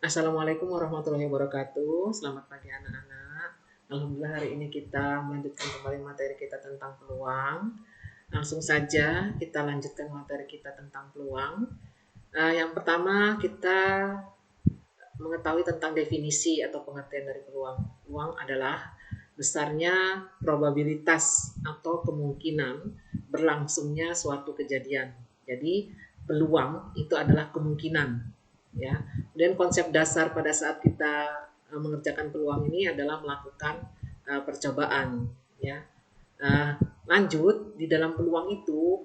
Assalamualaikum warahmatullahi wabarakatuh. Selamat pagi anak-anak. Alhamdulillah hari ini kita melanjutkan kembali materi kita tentang peluang. Langsung saja kita lanjutkan materi kita tentang peluang. Yang pertama kita mengetahui tentang definisi atau pengertian dari peluang. Peluang adalah besarnya probabilitas atau kemungkinan berlangsungnya suatu kejadian. Jadi peluang itu adalah kemungkinan, ya. Dan konsep dasar pada saat kita mengerjakan peluang ini adalah melakukan percobaan, ya. Lanjut di dalam peluang itu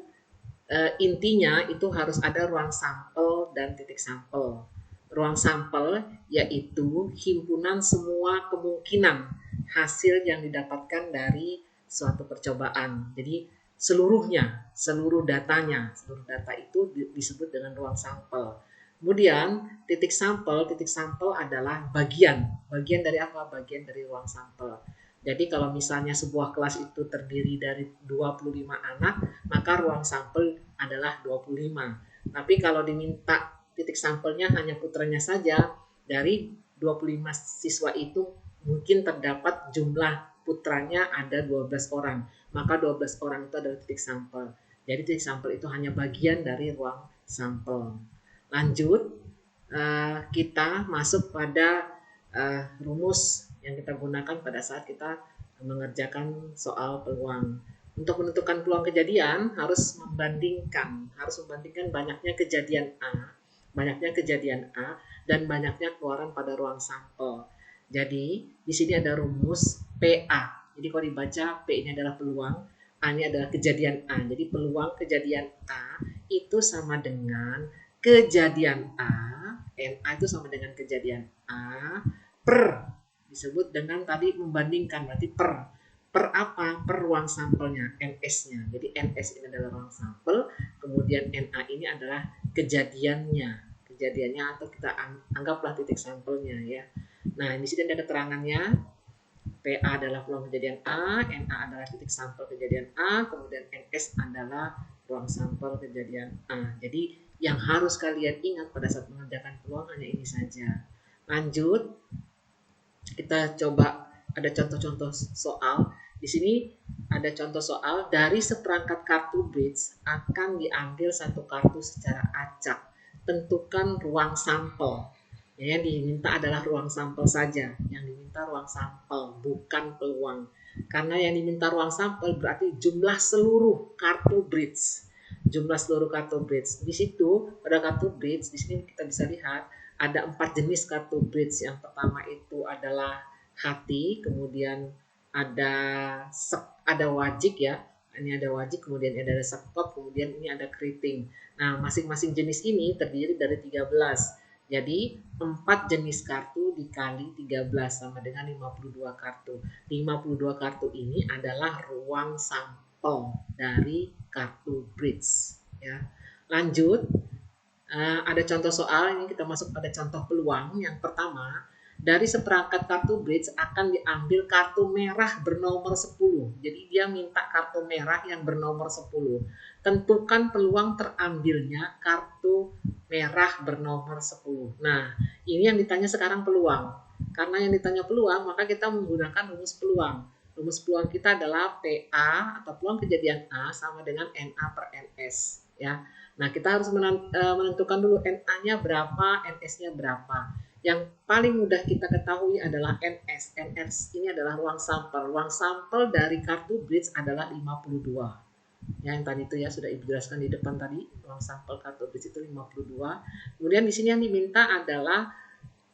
intinya itu harus ada ruang sampel dan titik sampel. Ruang sampel yaitu himpunan semua kemungkinan hasil yang didapatkan dari suatu percobaan. Jadi seluruhnya, seluruh data itu disebut dengan ruang sampel. Kemudian titik sampel adalah bagian dari apa? Bagian dari ruang sampel. Jadi kalau misalnya sebuah kelas itu terdiri dari 25 anak, maka ruang sampel adalah 25. Tapi kalau diminta titik sampelnya hanya putranya saja, dari 25 siswa itu mungkin terdapat jumlah putranya ada 12 orang. Maka 12 orang itu adalah titik sampel. Jadi titik sampel itu hanya bagian dari ruang sampel. Lanjut, kita masuk pada rumus yang kita gunakan pada saat kita mengerjakan soal peluang. Untuk menentukan peluang kejadian harus membandingkan banyaknya kejadian A dan banyaknya keluaran pada ruang sampel. Jadi di sini ada rumus PA. Jadi kalau dibaca P ini adalah peluang, A ini adalah kejadian A. Jadi peluang kejadian A itu sama dengan kejadian A, NA itu sama dengan kejadian A per disebut dengan tadi membandingkan, berarti per apa? Per ruang sampelnya, NS-nya. Jadi NS ini adalah ruang sampel, kemudian NA ini adalah kejadiannya atau kita anggaplah titik sampelnya, ya. Nah, di sini ada keterangannya. PA adalah peluang kejadian A, NA adalah titik sampel kejadian A, kemudian NS adalah ruang sampel kejadian A. Jadi yang harus kalian ingat pada saat mengerjakan peluang hanya ini saja. Lanjut, kita coba ada contoh-contoh soal. Di sini ada contoh soal, dari seperangkat kartu bridge akan diambil satu kartu secara acak. Tentukan ruang sampel. Yang diminta adalah ruang sampel saja. Yang diminta ruang sampel, bukan peluang. Karena yang diminta ruang sampel berarti jumlah seluruh kartu bridge. Jumlah seluruh kartu bridge. Di situ pada kartu bridge, di sini kita bisa lihat ada 4 jenis kartu bridge. Yang pertama itu adalah hati, kemudian ada wajik, ya. Ini ada wajik, kemudian ada sekop, kemudian ini ada keriting. Nah, masing-masing jenis ini terdiri dari 13. Jadi 4 jenis kartu dikali 13 sama dengan 52 kartu. 52 kartu ini adalah ruang sampel dari kartu bridge, ya. Lanjut, ada contoh soal, ini kita masuk pada contoh peluang. Yang pertama, dari seperangkat kartu bridge akan diambil kartu merah bernomor 10. Jadi dia minta kartu merah yang bernomor 10. Tentukan peluang terambilnya kartu merah bernomor 10. Nah, ini yang ditanya sekarang peluang. Karena yang ditanya peluang, maka kita menggunakan rumus peluang. Rumus peluang kita adalah PA atau peluang kejadian A sama dengan NA per NS, ya. Nah, kita harus menentukan dulu NA-nya berapa, NS-nya berapa. Yang paling mudah kita ketahui adalah NS. NS ini adalah ruang sampel. Ruang sampel dari kartu bridge adalah 52. Ya, yang tadi itu ya sudah Ibu jelaskan di depan tadi, ruang sampel kartu bridge itu 52. Kemudian di sini yang diminta adalah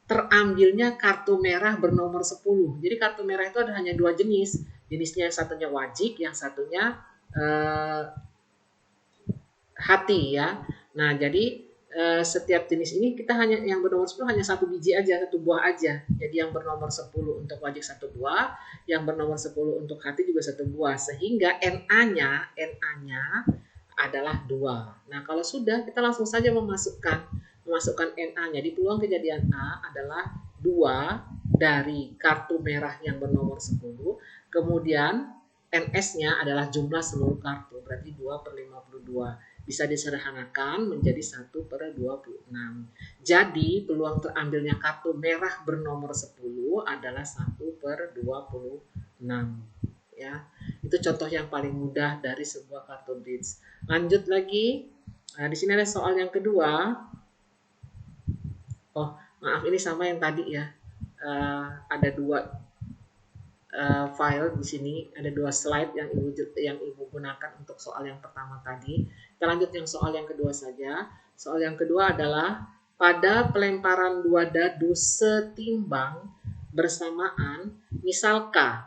terambilnya kartu merah bernomor 10. Jadi kartu merah itu ada hanya 2 jenis. Jenisnya yang satunya wajik, yang satunya hati, ya. Nah, jadi setiap jenis ini kita hanya yang bernomor 10 hanya satu biji aja, satu buah aja. Jadi yang bernomor 10 untuk wajik satu buah, yang bernomor 10 untuk hati juga satu buah, sehingga NA-nya adalah 2. Nah, kalau sudah kita langsung saja memasukkan NA-nya di peluang kejadian A adalah 2 dari kartu merah yang bernomor 10, kemudian NS-nya adalah jumlah seluruh kartu, berarti 2 per 52. bisa disederhanakan menjadi 1/26. Jadi peluang terambilnya kartu merah bernomor 10 adalah 1/26. Ya, itu contoh yang paling mudah dari sebuah kartu bridge. Lanjut lagi. Nah, di sini ada soal yang kedua. Oh, maaf, ini sama yang tadi ya. Ada dua file di sini, ada dua slide yang ibu gunakan untuk soal yang pertama tadi. Kita lanjut yang soal yang kedua saja. Soal yang kedua adalah pada pelemparan dua dadu setimbang bersamaan, misal K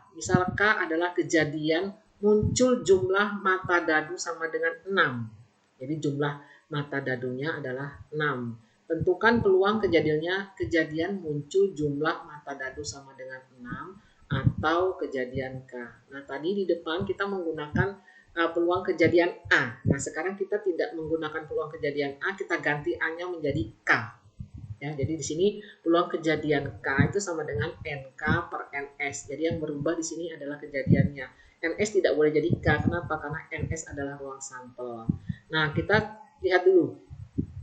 adalah kejadian muncul jumlah mata dadu sama dengan 6. Jadi jumlah mata dadunya adalah 6. Tentukan peluang kejadian muncul jumlah mata dadu sama dengan 6 atau kejadian K. Nah, tadi di depan kita menggunakan peluang kejadian A. Nah, sekarang kita tidak menggunakan peluang kejadian A, kita ganti A-nya menjadi K. Ya, jadi di sini peluang kejadian K itu sama dengan NK per NS. Jadi yang berubah di sini adalah kejadiannya. NS tidak boleh jadi K. Kenapa? Karena NS adalah ruang sampel. Nah, kita lihat dulu.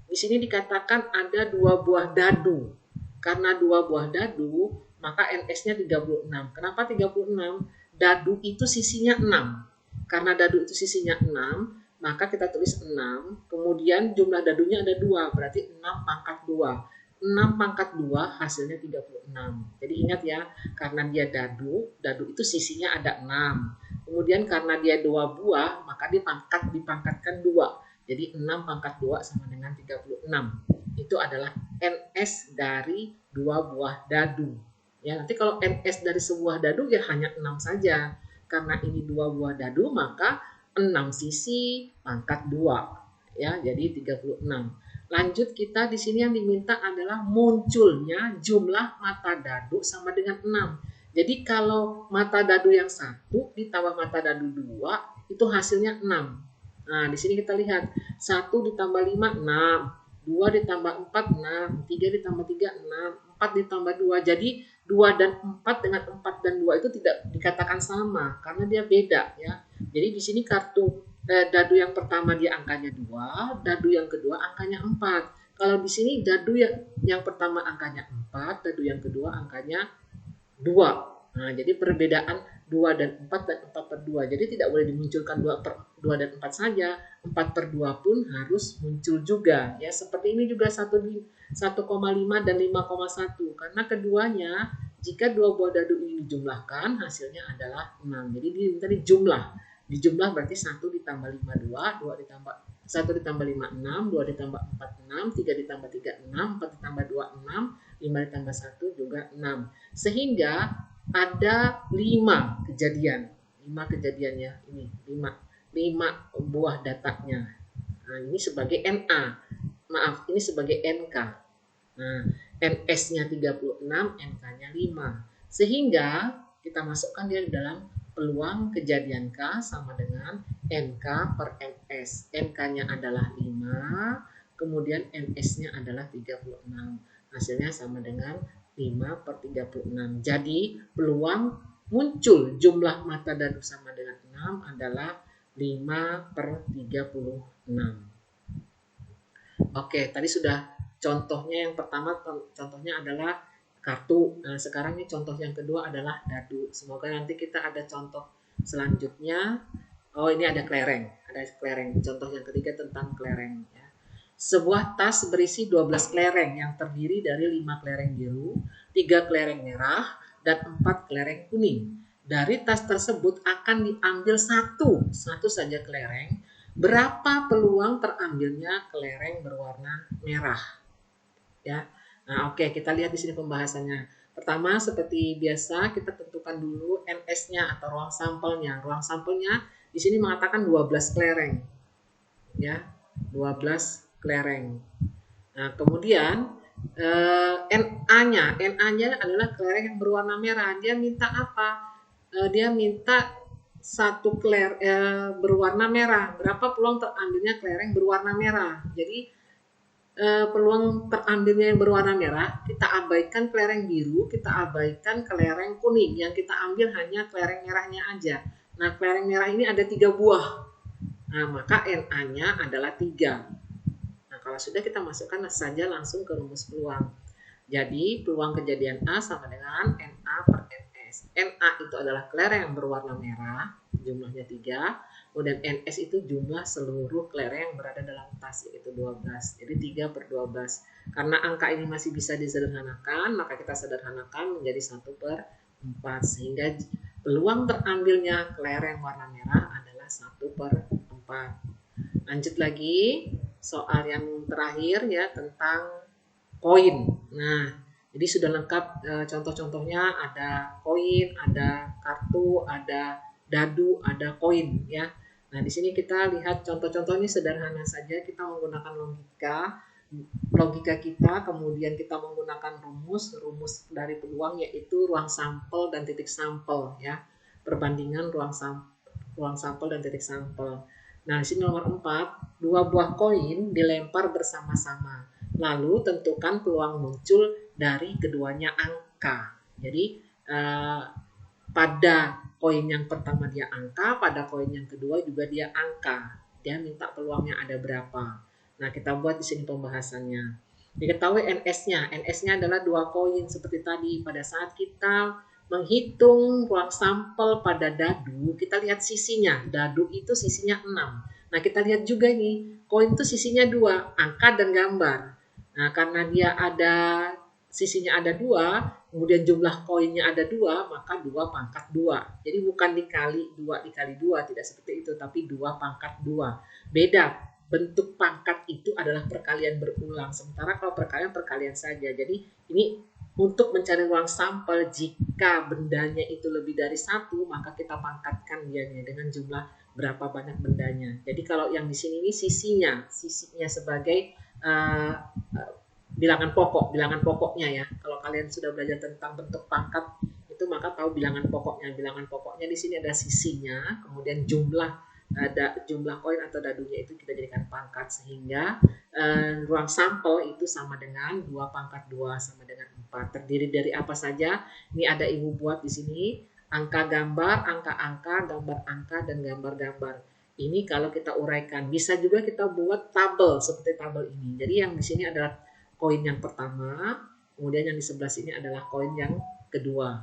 Di sini dikatakan ada dua buah dadu. Karena dua buah dadu, maka NS-nya 36. Kenapa 36? Dadu itu sisinya 6. Karena dadu itu sisinya 6, maka kita tulis 6. Kemudian jumlah dadunya ada 2, berarti 6 pangkat 2. 6 pangkat 2 hasilnya 36. Jadi ingat ya, karena dia dadu itu sisinya ada 6. Kemudian karena dia 2 buah, maka dipangkatkan 2. Jadi 6 pangkat 2 sama dengan 36. Itu adalah NS dari 2 buah dadu. Ya, nanti kalau NS dari sebuah dadu ya hanya 6 saja. Karena ini 2 buah dadu, maka 6 sisi pangkat 2. Ya, jadi 36. Lanjut, kita di sini yang diminta adalah munculnya jumlah mata dadu sama dengan 6. Jadi kalau mata dadu yang 1 ditambah mata dadu 2 itu hasilnya 6. Nah, di sini kita lihat 1 ditambah 5 6, 2 ditambah 4 6, 3 ditambah 3 6, 4 ditambah 2. Jadi 2 dan 4 dengan 4 dan 2 itu tidak dikatakan sama karena dia beda ya. Jadi di sini kartu dadu yang pertama dia angkanya 2, dadu yang kedua angkanya 4. Kalau di sini dadu yang pertama angkanya 4, dadu yang kedua angkanya 2. Nah, jadi perbedaan 2 dan 4 dan 4 per 2. Jadi tidak boleh dimunculkan 2 dan 4 saja. 4 per 2 pun harus muncul juga. Ya, seperti ini juga 1,5 dan 5,1. Karena keduanya, jika dua buah dadu ini dijumlahkan, hasilnya adalah 6. Jadi diminta dijumlah. Dijumlah berarti 1 ditambah 5 2 ditambah 1 ditambah 5 6, 2 ditambah 4 6, 3 ditambah 3 6, 4 ditambah 2 6, 5 ditambah 1 juga 6. Sehingga ada 5 kejadian. 5 kejadiannya ini, 5 buah datanya. Nah, ini sebagai NA. Maaf, ini sebagai NK. Nah, NS-nya 36, NK-nya 5. Sehingga kita masukkan dia di dalam peluang kejadian K sama dengan NK per NS. NK-nya adalah 5, kemudian NS-nya adalah 36. Hasilnya sama dengan 5 per 36. Jadi peluang muncul jumlah mata dadu sama dengan 6 adalah 5 per 36. Oke, tadi sudah contohnya yang pertama, contohnya adalah kartu. Nah, sekarang ini contoh yang kedua adalah dadu. Semoga nanti kita ada contoh selanjutnya. Oh, ini ada kelereng. Ada kelereng. Contoh yang ketiga tentang kelereng. Ya. Sebuah tas berisi 12 kelereng yang terdiri dari 5 kelereng biru, 3 kelereng merah, dan 4 kelereng kuning. Dari tas tersebut akan diambil satu saja kelereng. Berapa peluang terambilnya kelereng berwarna merah? Ya. Nah, oke, kita lihat di sini pembahasannya. Pertama, seperti biasa, kita tentukan dulu NS-nya atau ruang sampelnya. Ruang sampelnya di sini mengatakan 12 kelereng. Ya, 12 kelereng. Nah, kemudian NA-nya adalah kelereng yang berwarna merah. Dia minta apa? Dia minta satu berwarna merah. Berapa peluang terambilnya kelereng berwarna merah? Jadi peluang terambilnya yang berwarna merah, kita abaikan kelereng biru, kita abaikan kelereng kuning. Yang kita ambil hanya kelereng merahnya aja. Nah, kelereng merah ini ada 3 buah. Nah, maka Na-nya adalah 3. Nah, kalau sudah kita masukkan saja langsung ke rumus peluang. Jadi, peluang kejadian A sama dengan Na per Ns. Na itu adalah kelereng yang berwarna merah, jumlahnya 3. Kemudian Ns itu jumlah seluruh kelereng yang berada dalam tas, yaitu 12. Jadi 3 per 12. Karena angka ini masih bisa disederhanakan, maka kita sederhanakan menjadi 1 per 4. Sehingga peluang terambilnya kelereng warna merah adalah 1 per 4. Lanjut lagi, soal yang terakhir ya tentang koin. Nah, jadi sudah lengkap contoh-contohnya, ada koin, ada kartu, ada dadu, ada koin ya. Nah, di sini kita lihat contoh-contohnya sederhana saja, kita menggunakan logika kita, kemudian kita menggunakan rumus dari peluang, yaitu ruang sampel dan titik sampel ya. Perbandingan ruang sampel dan titik sampel. Nah, di sini nomor 4, 2 buah koin dilempar bersama-sama. Lalu tentukan peluang muncul dari keduanya angka. Jadi pada koin yang pertama dia angka, pada koin yang kedua juga dia angka. Dia minta peluangnya ada berapa. Nah, kita buat di sini pembahasannya. Diketahui NS-nya. NS-nya adalah 2 koin seperti tadi. Pada saat kita menghitung ruang sampel pada dadu, kita lihat sisinya. Dadu itu sisinya 6. Nah, kita lihat juga nih, koin itu sisinya 2, angka dan gambar. Nah, karena dia ada sisinya ada 2, kemudian jumlah koinnya ada 2, maka 2 pangkat 2. Jadi bukan dikali 2 dikali 2, tidak seperti itu, tapi 2 pangkat 2. Beda, bentuk pangkat itu adalah perkalian berulang. Sementara kalau perkalian saja. Jadi ini untuk mencari ruang sampel, jika bendanya itu lebih dari 1, maka kita pangkatkan dianya dengan jumlah berapa banyak bendanya. Jadi kalau yang di sini ini sisinya sebagai bilangan pokoknya ya. Kalau kalian sudah belajar tentang bentuk pangkat itu, maka tahu bilangan pokoknya. Bilangan pokoknya di sini ada sisinya, kemudian jumlah koin atau dadunya itu kita jadikan pangkat, sehingga ruang sampel itu sama dengan 2 pangkat 2 sama dengan 4. Terdiri dari apa saja? Ini ada ibu buat di sini, angka gambar, angka-angka, gambar angka, dan gambar-gambar. Ini kalau kita uraikan, bisa juga kita buat tabel seperti tabel ini. Jadi yang di sini adalah koin yang pertama, kemudian yang di sebelah sini adalah koin yang kedua,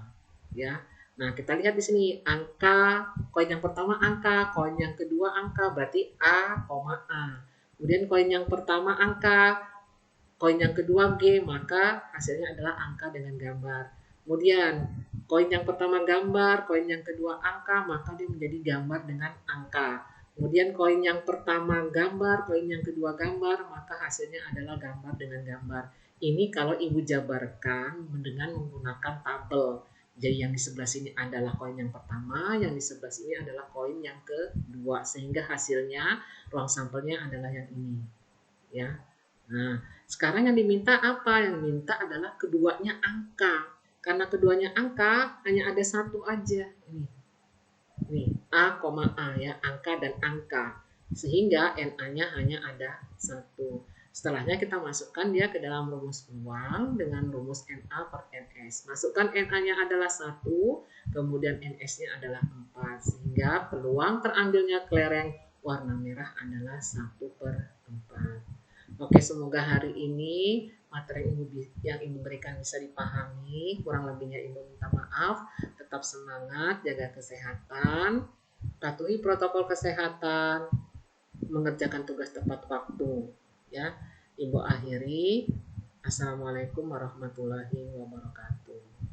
ya. Nah, kita lihat di sini angka, koin yang pertama angka, koin yang kedua angka, berarti A, A. Kemudian koin yang pertama angka, koin yang kedua G, maka hasilnya adalah angka dengan gambar. Kemudian koin yang pertama gambar, koin yang kedua angka, maka dia menjadi gambar dengan angka. Kemudian koin yang pertama gambar, koin yang kedua gambar, maka hasilnya adalah gambar dengan gambar. Ini kalau ibu jabarkan dengan menggunakan tabel. Jadi yang di sebelah sini adalah koin yang pertama, yang di sebelah sini adalah koin yang kedua, sehingga hasilnya ruang sampelnya adalah yang ini. Ya. Nah, sekarang yang diminta apa? Yang diminta adalah keduanya angka. Karena keduanya angka, hanya ada satu aja. Nih, A, A ya, angka dan angka. Sehingga Na-nya hanya ada 1. Setelahnya kita masukkan dia ke dalam rumus peluang dengan rumus Na per Ns. Masukkan Na-nya adalah 1, kemudian Ns-nya adalah 4. Sehingga peluang terambilnya kelereng warna merah adalah 1 per 4. Oke, semoga hari ini materi yang Ibu berikan bisa dipahami. Kurang lebihnya Ibu minta maaf. Tetap semangat, jaga kesehatan, patuhi protokol kesehatan, mengerjakan tugas tepat waktu. Ya, Ibu akhiri. Assalamualaikum warahmatullahi wabarakatuh.